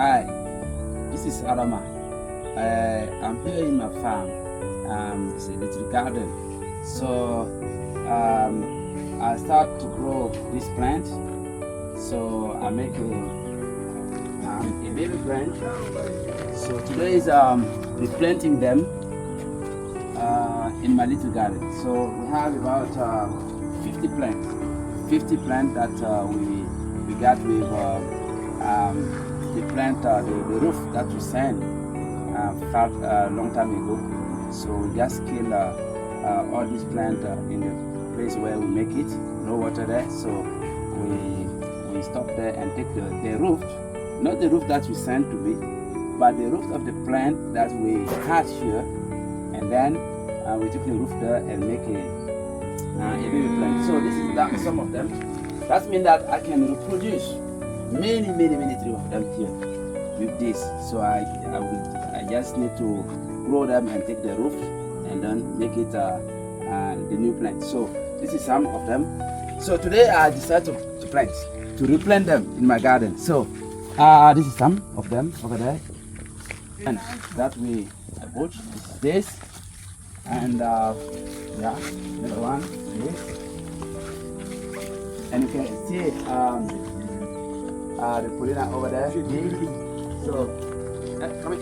Hi, this is Adama. I'm here in my farm. It's a little garden. So I start to grow this plant. So I make a baby plant. So today is replanting them in my little garden. So we have about 50 plants. 50 plants that we got with the plant, the roof that we sent a long time ago. So we just kill all these plants in the place where we make it, no water there. So we stop there and take the roof, not the roof that we sent to me, but the roof of the plant that we had here, and then we took the roof there and make a baby plant. So this is some of them. That means that I can reproduce many trees of them here with this. So I just need to grow them and take the roof and then make it the new plant. So this is some of them. So today I decided to replant them in my garden. So this is some of them over there, and that we put this, and yeah, another one, this, and you can see the Paulownia over there. So come in.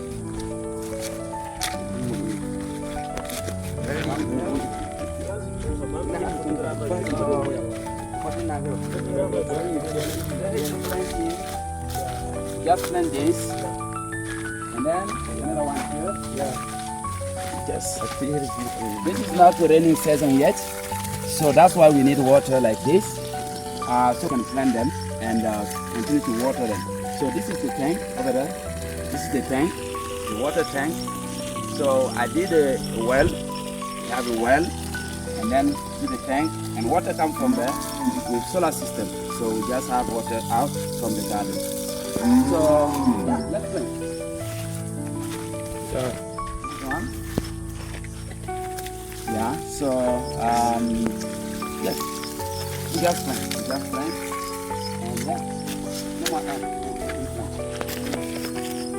Just plant this, and then another one here. Yeah. Yes. This is not the raining season yet, so that's why we need water like this, so we can plant them and continue to water them. So this is the tank over there. This is the tank, the water tank. So I did a well. We have a well, and then do the tank, and water comes from there with solar system. So we just have water out from the garden. So yeah, let's plant. This one. Yeah. So yes, we just plant. And yeah, no more time.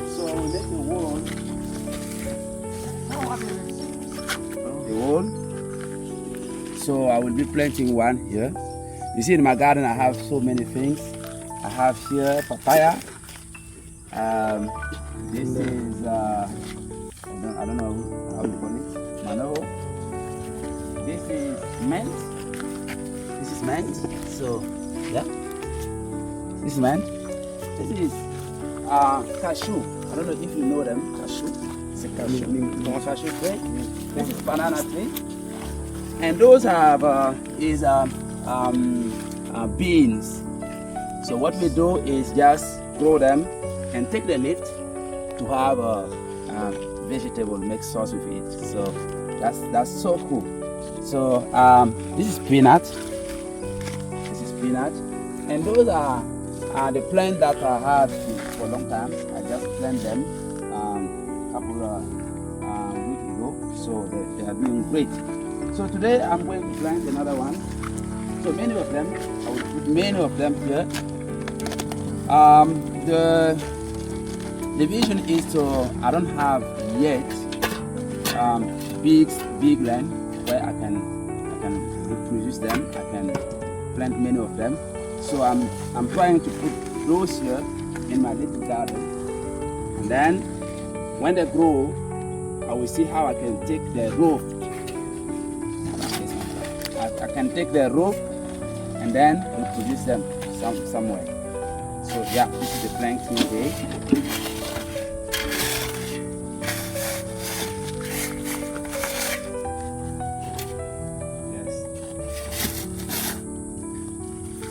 So we make the wall. The wall. So I will be planting one here. You see, in my garden I have so many things. I have here papaya. This is I don't know how you call it. Mango. This is mint. This is mint. So yeah, this is mint. This is cashew. I don't know if you know them. Cashew. It's a cashew tree. This is banana tree. And those have beans. So what we do is just grow them and take the leaf to have a vegetable, make sauce with it. So that's so cool. So this is peanut. This is peanut, and those are the plants that I had for a long time. I just planted them a couple of weeks ago. So they are doing great. So today I'm going to plant another one. So many of them, I will put many of them here. The vision is to, I don't have yet big land where I can reproduce them. I can plant many of them. So I'm trying to put those here in my little garden. And then when they grow, I will see how I can take the roof. I can take the roof and then reproduce them somewhere. So yeah, this is the planting day. Yes.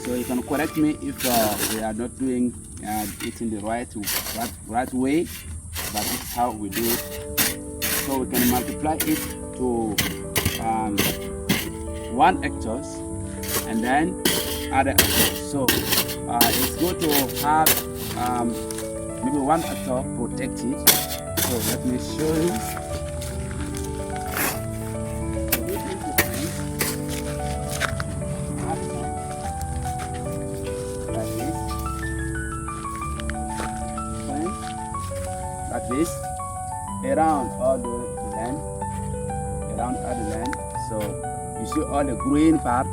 So you can correct me if we are not doing it in the right way, but this is how we do it. So we can multiply it to 1 hectares and then other hectares. So it's good to have maybe 1 hectare protected. So let me show you. Like this. around all the land, So you see all the green part.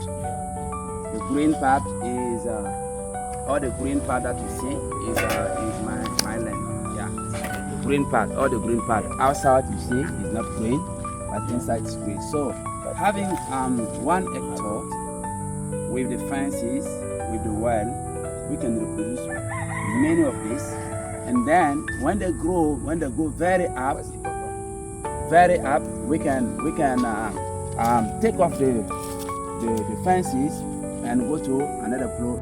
The green part is all the green part that you see is my land. Yeah, the green part, all the green part. Outside you see is not green, but inside is green. So having 1 hectare with the fences, with the well, we can reproduce many of these. And then when they go very up, we can take off the fences and go to another plot.